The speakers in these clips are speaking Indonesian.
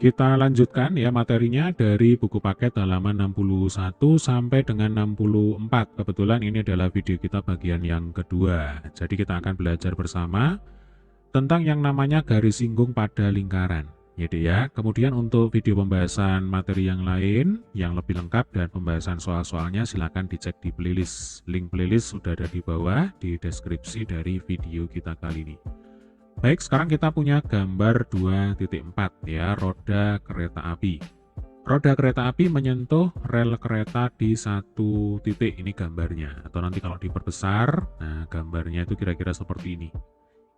Kita lanjutkan ya materinya dari buku paket halaman 61 sampai dengan 64. Kebetulan ini adalah video kita bagian yang kedua. Jadi kita akan belajar bersama tentang yang namanya garis singgung pada lingkaran. Gitu ya. Kemudian untuk video pembahasan materi yang lain yang lebih lengkap dan pembahasan soal-soalnya silakan dicek di playlist. Link playlist sudah ada di bawah di deskripsi dari video kita kali ini. Baik, sekarang kita punya gambar 2.4 ya, roda kereta api. Roda kereta api menyentuh rel kereta di satu titik, ini gambarnya. Atau nanti kalau diperbesar, nah gambarnya itu kira-kira seperti ini.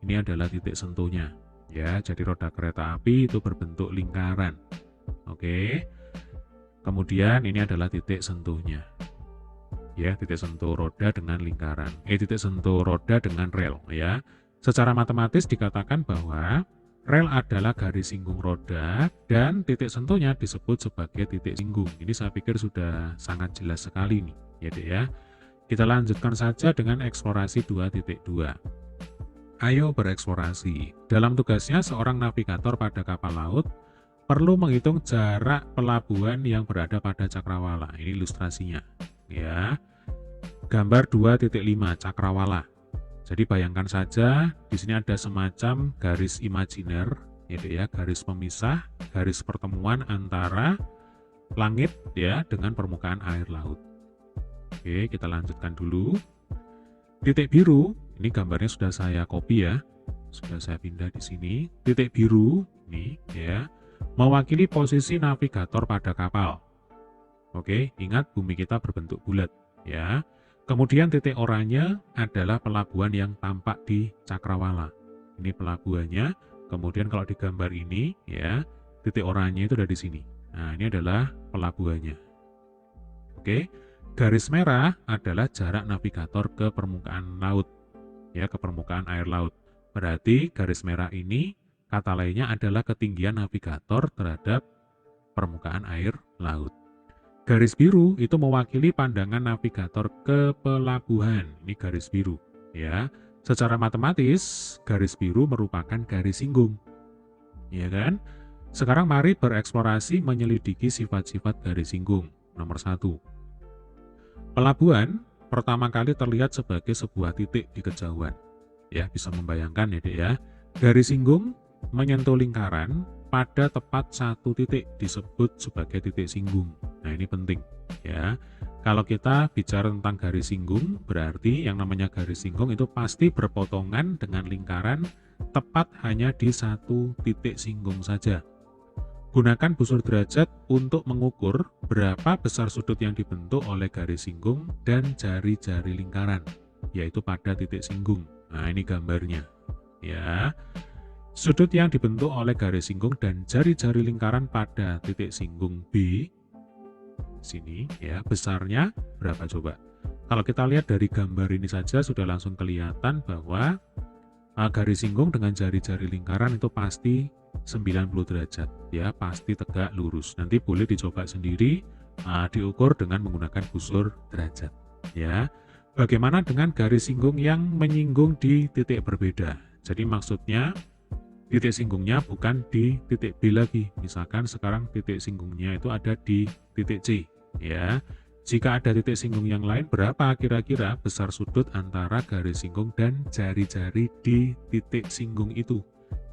Ini adalah titik sentuhnya. Ya, jadi roda kereta api itu berbentuk lingkaran. Oke. Kemudian ini adalah titik sentuhnya. Ya, titik sentuh roda dengan lingkaran. Titik sentuh roda dengan rel ya. Secara matematis dikatakan bahwa rel adalah garis singgung roda dan titik sentuhnya disebut sebagai titik singgung. Ini saya pikir sudah sangat jelas sekali nih, ya. Kita lanjutkan saja dengan eksplorasi 2.2. Ayo bereksplorasi. Dalam tugasnya seorang navigator pada kapal laut perlu menghitung jarak pelabuhan yang berada pada cakrawala. Ini ilustrasinya, ya. Gambar 2.5 cakrawala. Jadi bayangkan saja di sini ada semacam garis imajiner, ya, garis pemisah, garis pertemuan antara langit ya dengan permukaan air laut. Oke, kita lanjutkan dulu. Titik biru, ini gambarnya sudah saya copy ya, sudah saya pindah di sini. Titik biru ini ya mewakili posisi navigator pada kapal. Oke, ingat bumi kita berbentuk bulat ya. Kemudian titik oranye adalah pelabuhan yang tampak di cakrawala. Ini pelabuhannya. Kemudian kalau di gambar ini ya, titik oranye itu ada di sini. Nah, ini adalah pelabuhannya. Oke. Garis merah adalah jarak navigator ke permukaan laut. Ya, ke permukaan air laut. Berarti garis merah ini kata lainnya adalah ketinggian navigator terhadap permukaan air laut. Garis biru itu mewakili pandangan navigator ke pelabuhan. Ini garis biru, ya. Secara matematis, garis biru merupakan garis singgung. Ya kan? Sekarang mari bereksplorasi menyelidiki sifat-sifat garis singgung. Nomor 1. Pelabuhan pertama kali terlihat sebagai sebuah titik di kejauhan. Ya, bisa membayangkan ya, Dek ya. Garis singgung menyentuh lingkaran pada tepat satu titik disebut sebagai titik singgung. Nah, ini penting ya. Kalau kita bicara tentang garis singgung, berarti yang namanya garis singgung itu pasti berpotongan dengan lingkaran tepat hanya di satu titik singgung saja. Gunakan busur derajat untuk mengukur berapa besar sudut yang dibentuk oleh garis singgung dan jari-jari lingkaran, yaitu pada titik singgung. Nah, ini gambarnya ya. Sudut yang dibentuk oleh garis singgung dan jari-jari lingkaran pada titik singgung B sini ya, besarnya berapa coba? Kalau kita lihat dari gambar ini saja sudah langsung kelihatan bahwa garis singgung dengan jari-jari lingkaran itu pasti 90 derajat ya, pasti tegak lurus. Nanti boleh dicoba sendiri diukur dengan menggunakan busur derajat ya. Bagaimana dengan garis singgung yang menyinggung di titik berbeda? Jadi maksudnya titik singgungnya bukan di titik B lagi. Misalkan sekarang titik singgungnya itu ada di titik C ya. Jika ada titik singgung yang lain, berapa kira-kira besar sudut antara garis singgung dan jari-jari di titik singgung itu?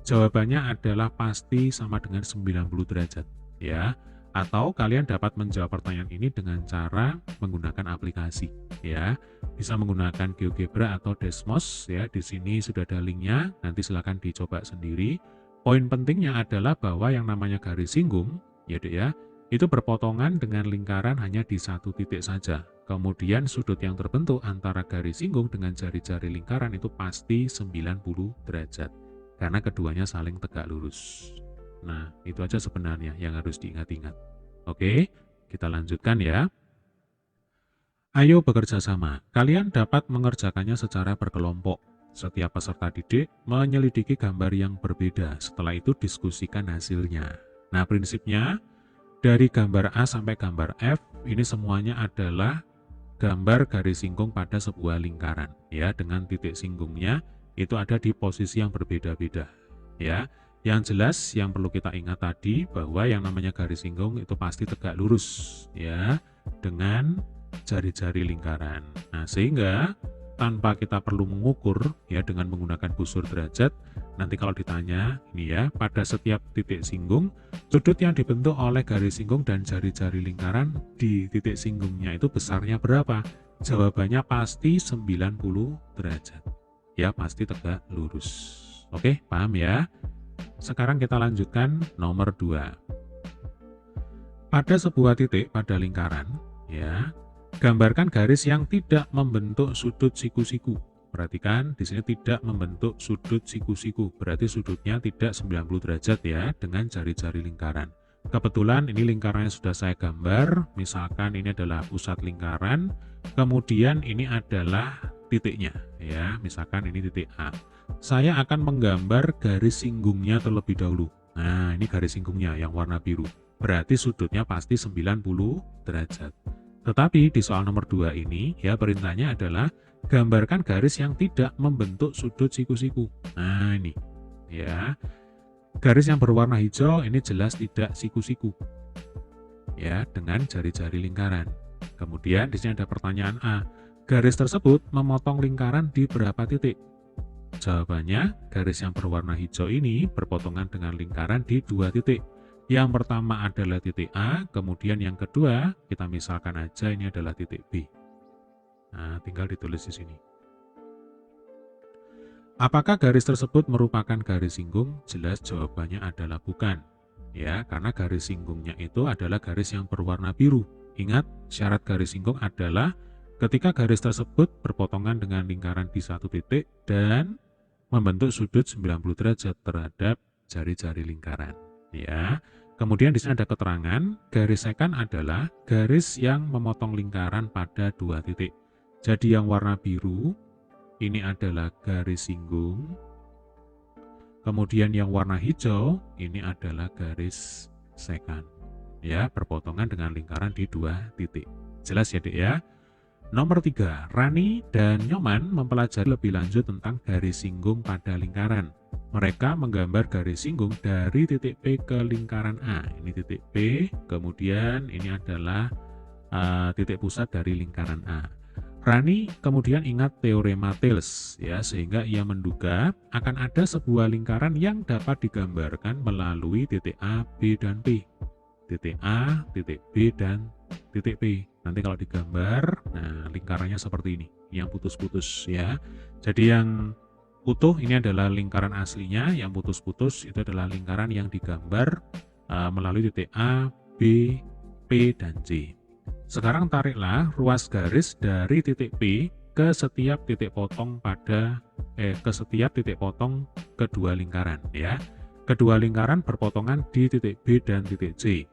Jawabannya adalah pasti sama dengan 90 derajat ya. Atau kalian dapat menjawab pertanyaan ini dengan cara menggunakan aplikasi ya. Bisa menggunakan GeoGebra atau Desmos ya. Di sini sudah ada linknya, nanti silakan dicoba sendiri. Poin pentingnya adalah bahwa yang namanya garis singgung ya Dek ya, itu berpotongan dengan lingkaran hanya di satu titik saja. Kemudian sudut yang terbentuk antara garis singgung dengan jari-jari lingkaran itu pasti 90 derajat. Karena keduanya saling tegak lurus. Nah, itu aja sebenarnya yang harus diingat-ingat. Oke, kita lanjutkan ya. Ayo bekerja sama. Kalian dapat mengerjakannya secara berkelompok. Setiap peserta didik menyelidiki gambar yang berbeda. Setelah itu diskusikan hasilnya. Nah, prinsipnya dari gambar A sampai gambar F, ini semuanya adalah gambar garis singgung pada sebuah lingkaran. Ya, dengan titik singgungnya itu ada di posisi yang berbeda-beda. Ya, Yang jelas yang perlu kita ingat tadi bahwa yang namanya garis singgung itu pasti tegak lurus ya dengan jari-jari lingkaran. Nah, sehingga tanpa kita perlu mengukur ya dengan menggunakan busur derajat, nanti kalau ditanya ini ya, pada setiap titik singgung, sudut yang dibentuk oleh garis singgung dan jari-jari lingkaran di titik singgungnya itu besarnya berapa? Jawabannya pasti 90 derajat. Ya, pasti tegak lurus. Oke, paham ya? Sekarang kita lanjutkan nomor 2. Pada sebuah titik pada lingkaran, ya, gambarkan garis yang tidak membentuk sudut siku-siku. Perhatikan, di sini tidak membentuk sudut siku-siku, berarti sudutnya tidak 90 derajat ya, dengan jari-jari lingkaran. Kebetulan ini lingkarannya sudah saya gambar, misalkan ini adalah pusat lingkaran, kemudian ini adalah titiknya, ya, misalkan ini titik A. Saya akan menggambar garis singgungnya terlebih dahulu. Nah, ini garis singgungnya yang warna biru. Berarti sudutnya pasti 90 derajat. Tetapi di soal nomor 2 ini, ya perintahnya adalah gambarkan garis yang tidak membentuk sudut siku-siku. Nah, ini. Ya. Garis yang berwarna hijau ini jelas tidak siku-siku. Ya, dengan jari-jari lingkaran. Kemudian di sini ada pertanyaan A. Garis tersebut memotong lingkaran di berapa titik? Jawabannya, garis yang berwarna hijau ini berpotongan dengan lingkaran di 2 titik. Yang pertama adalah titik A, kemudian yang kedua, kita misalkan aja ini adalah titik B. Nah, tinggal ditulis di sini. Apakah garis tersebut merupakan garis singgung? Jelas jawabannya adalah bukan. Ya, karena garis singgungnya itu adalah garis yang berwarna biru. Ingat, syarat garis singgung adalah ketika garis tersebut berpotongan dengan lingkaran di satu titik dan membentuk sudut 90 derajat terhadap jari-jari lingkaran. Ya. Kemudian di sini ada keterangan, garis sekan adalah garis yang memotong lingkaran pada 2 titik. Jadi yang warna biru ini adalah garis singgung. Kemudian yang warna hijau ini adalah garis sekan. Ya, berpotongan dengan lingkaran di 2 titik. Jelas ya, Dek ya? Nomor 3, Rani dan Nyoman mempelajari lebih lanjut tentang garis singgung pada lingkaran. Mereka menggambar garis singgung dari titik P ke lingkaran A. Ini titik P, kemudian ini adalah titik pusat dari lingkaran A. Rani kemudian ingat teorema Thales, ya, sehingga ia menduga akan ada sebuah lingkaran yang dapat digambarkan melalui titik A, B, dan P. Titik A, titik B, dan titik P. Nanti kalau digambar, nah lingkarannya seperti ini, yang putus-putus ya. Jadi yang utuh ini adalah lingkaran aslinya, yang putus-putus itu adalah lingkaran yang digambar melalui titik A, B, P, dan C. Sekarang tariklah ruas garis dari titik P ke setiap titik potong kedua lingkaran ya. Kedua lingkaran berpotongan di titik B dan titik C.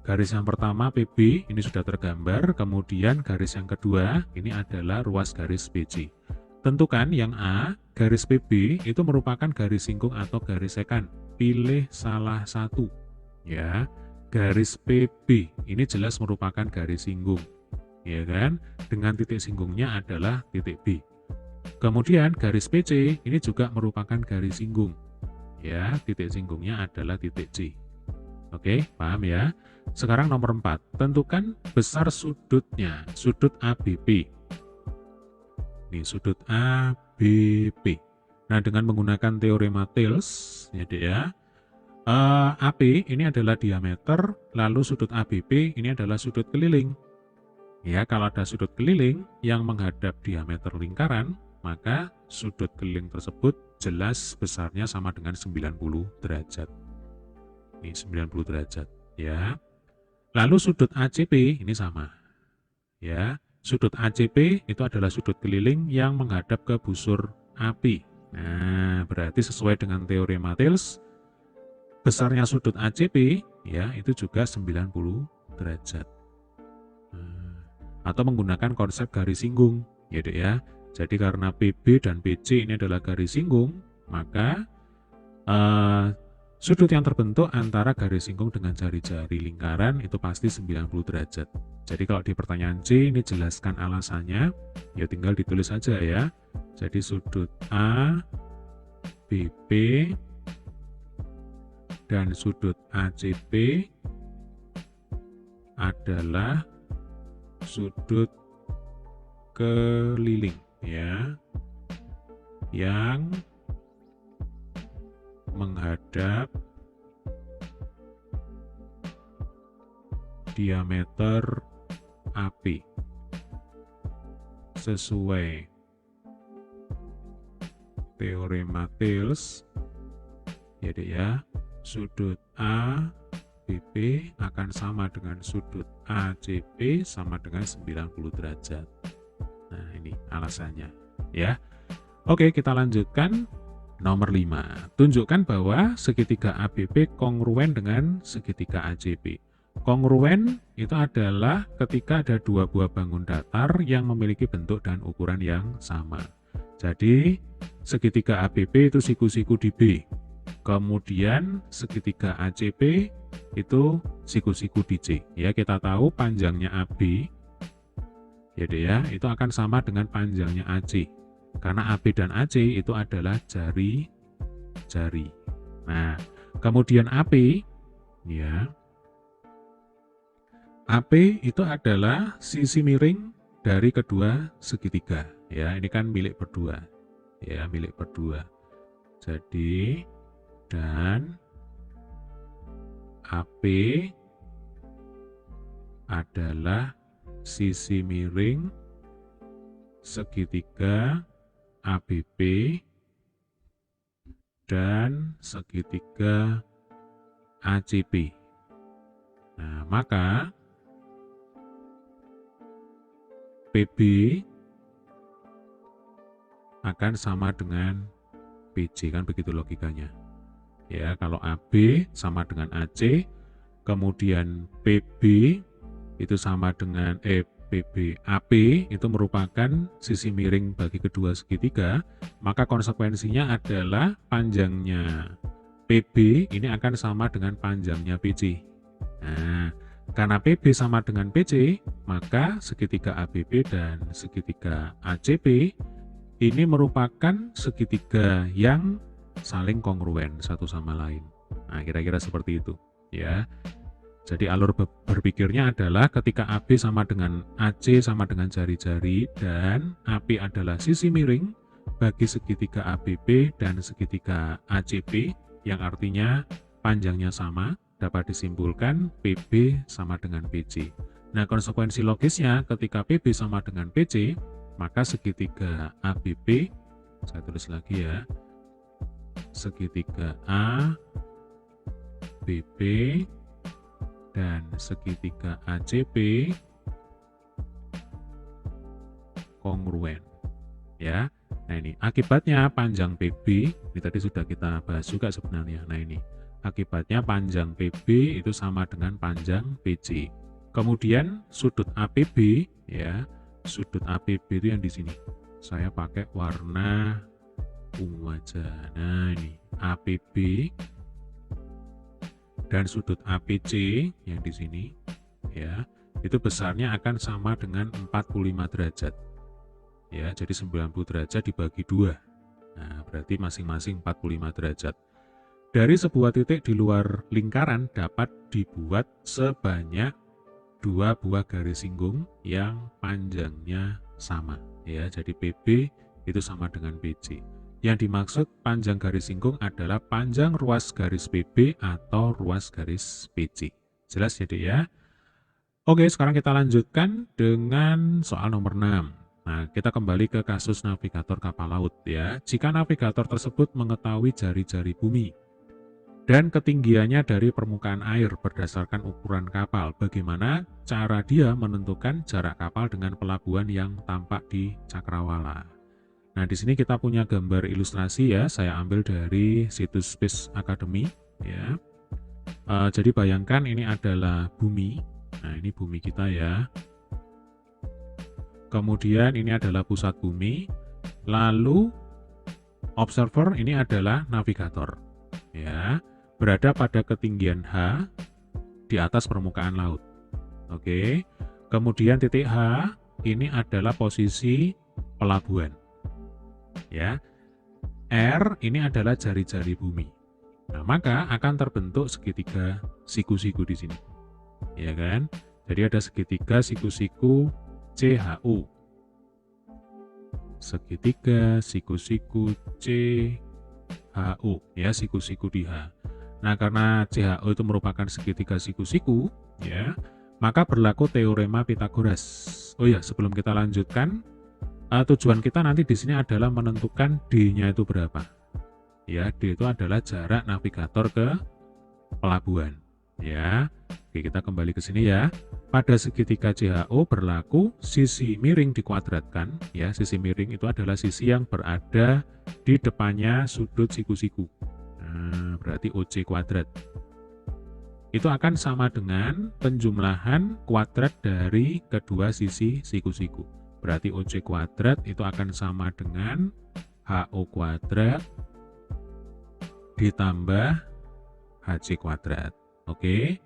Garis yang pertama PB ini sudah tergambar, kemudian garis yang kedua ini adalah ruas garis BC. Tentukan yang A, garis PB itu merupakan garis singgung atau garis sekan. Pilih salah satu. Ya, garis PB ini jelas merupakan garis singgung. Ya kan? Dengan titik singgungnya adalah titik B. Kemudian garis PC ini juga merupakan garis singgung. Ya, titik singgungnya adalah titik C. Oke, paham ya? Sekarang nomor 4, tentukan besar sudutnya, sudut ABP. Ini sudut ABP. Nah, dengan menggunakan teorema Thales, ya, AP ini adalah diameter, lalu sudut ABP ini adalah sudut keliling. Ya, kalau ada sudut keliling yang menghadap diameter lingkaran, maka sudut keliling tersebut jelas besarnya sama dengan 90 derajat. Ini 90 derajat, ya. Lalu sudut ACP ini sama. Ya, sudut ACP itu adalah sudut keliling yang menghadap ke busur AP. Nah, berarti sesuai dengan teorema Thales, besarnya sudut ACP ya itu juga 90 derajat. Atau menggunakan konsep garis singgung, ya Dek ya. Jadi karena PB dan PC ini adalah garis singgung, maka sudut yang terbentuk antara garis singgung dengan jari-jari lingkaran itu pasti 90 derajat. Jadi kalau di pertanyaan C ini jelaskan alasannya, ya tinggal ditulis saja ya. Jadi sudut A, BP, dan sudut ACP adalah sudut keliling ya, yang menghadap diameter AP sesuai teorema Thales. Jadi ya, sudut A BP akan sama dengan sudut ACP sama dengan 90 derajat. Nah, ini alasannya ya. Oke, kita lanjutkan. Nomor 5. Tunjukkan bahwa segitiga ABP kongruen dengan segitiga ACP. Kongruen itu adalah ketika ada dua buah bangun datar yang memiliki bentuk dan ukuran yang sama. Jadi, segitiga ABP itu siku-siku di B. Kemudian segitiga ACP itu siku-siku di C. Ya, kita tahu panjangnya AB, jadi ya, itu akan sama dengan panjangnya AC. Karena AB dan AC itu adalah jari-jari. Nah, kemudian AP, ya, AP itu adalah sisi miring dari kedua segitiga. Ya, ini kan milik berdua. Ya, milik berdua. Jadi, dan AP adalah sisi miring segitiga ABP dan segitiga ACP. Nah, maka PB akan sama dengan PJ, kan begitu logikanya. Ya, kalau AB sama dengan AC, kemudian PB itu sama dengan PB AP itu merupakan sisi miring bagi kedua segitiga, maka konsekuensinya adalah panjangnya PB ini akan sama dengan panjangnya PJ. Nah, karena PB sama dengan PJ, maka segitiga ABB dan segitiga ACP ini merupakan segitiga yang saling kongruen satu sama lain. Nah, kira-kira seperti itu ya. Jadi alur berpikirnya adalah ketika AB sama dengan AC sama dengan jari-jari dan AP adalah sisi miring bagi segitiga ABB dan segitiga ACP yang artinya panjangnya sama, dapat disimpulkan PB sama dengan PJ. Nah, konsekuensi logisnya ketika PB sama dengan PJ, maka segitiga ABB, saya tulis lagi ya, segitiga A, BB, dan segitiga ACP kongruen ya. Nah, ini akibatnya panjang PB, ini tadi sudah kita bahas juga sebenarnya. Nah, ini akibatnya panjang PB itu sama dengan panjang PJ. Kemudian sudut APB ya, sudut APB itu yang di sini. Saya pakai warna ungu aja. Nah, ini APB dan sudut APC yang di sini ya, itu besarnya akan sama dengan 45 derajat. Ya, jadi 90 derajat dibagi 2. Nah, berarti masing-masing 45 derajat. Dari sebuah titik di luar lingkaran dapat dibuat sebanyak 2 buah garis singgung yang panjangnya sama. Ya, jadi PB itu sama dengan PJ. Yang dimaksud panjang garis singgung adalah panjang ruas garis PB atau ruas garis PJ. Jelas jadi ya? Oke, sekarang kita lanjutkan dengan soal nomor 6. Nah, kita kembali ke kasus navigator kapal laut ya. Jika navigator tersebut mengetahui jari-jari bumi dan ketinggiannya dari permukaan air berdasarkan ukuran kapal, bagaimana cara dia menentukan jarak kapal dengan pelabuhan yang tampak di Cakrawala? Nah, di sini kita punya gambar ilustrasi ya, saya ambil dari situs Space Academy ya. Jadi bayangkan ini adalah bumi. Nah, ini bumi kita ya. Kemudian ini adalah pusat bumi. Lalu observer ini adalah navigator. Ya, berada pada ketinggian H di atas permukaan laut. Oke. Kemudian titik H ini adalah posisi pelabuhan. Ya, R ini adalah jari-jari bumi. Nah, maka akan terbentuk segitiga siku-siku di sini. Ya kan? Jadi ada segitiga siku-siku CHU. Segitiga siku-siku CHU, ya, siku-siku di H. Nah, karena CHU itu merupakan segitiga siku-siku, ya, maka berlaku teorema Pitagoras. Oh ya, sebelum kita lanjutkan, tujuan kita nanti di sini adalah menentukan D-nya itu berapa. Ya, D itu adalah jarak navigator ke pelabuhan. Ya, oke, kita kembali ke sini ya. Pada segitiga CHO berlaku sisi miring dikuadratkan. Ya, sisi miring itu adalah sisi yang berada di depannya sudut siku-siku. Nah, berarti OC kuadrat. Itu akan sama dengan penjumlahan kuadrat dari kedua sisi siku-siku. Berarti OC kuadrat itu akan sama dengan HO kuadrat ditambah HC kuadrat. Oke.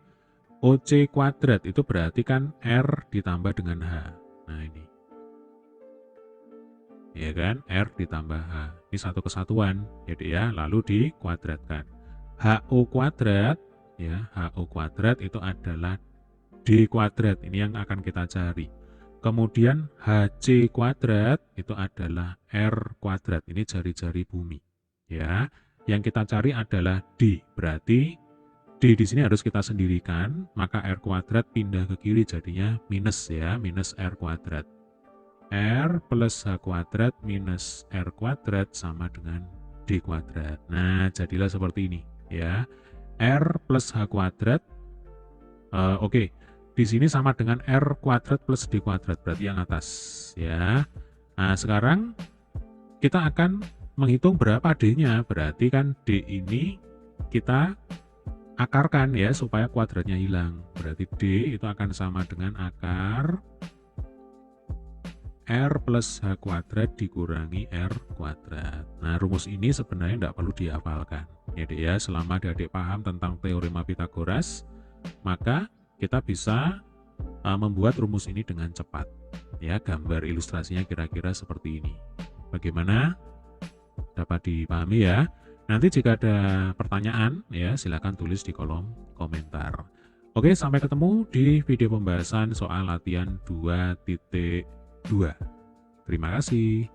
OC kuadrat itu berarti kan R ditambah dengan H. Nah, ini. Ya kan? R ditambah H. Ini satu kesatuan, jadi ya, lalu dikuadratkan. HO kuadrat, ya, HO kuadrat itu adalah D kuadrat. Ini yang akan kita cari. Kemudian HC kuadrat itu adalah R kuadrat. Ini jari-jari bumi. Ya. Yang kita cari adalah D. Berarti D di sini harus kita sendirikan, maka R kuadrat pindah ke kiri jadinya minus, ya, minus R kuadrat. R plus H kuadrat minus R kuadrat sama dengan D kuadrat. Nah, jadilah seperti ini, ya. R plus H kuadrat, oke. Di sini sama dengan R kuadrat plus D kuadrat, berarti yang atas, ya. Nah, sekarang kita akan menghitung berapa D-nya, berarti kan D ini kita akarkan, ya, supaya kuadratnya hilang. Berarti D itu akan sama dengan akar R plus H kuadrat dikurangi R kuadrat. Nah, rumus ini sebenarnya tidak perlu dihafalkan. Jadi ya, selama adik paham tentang teorema Pitagoras, maka kita bisa membuat rumus ini dengan cepat. Ya, gambar ilustrasinya kira-kira seperti ini. Bagaimana? Dapat dipahami ya? Nanti jika ada pertanyaan, ya, silakan tulis di kolom komentar. Oke, sampai ketemu di video pembahasan soal latihan 2.2. Terima kasih.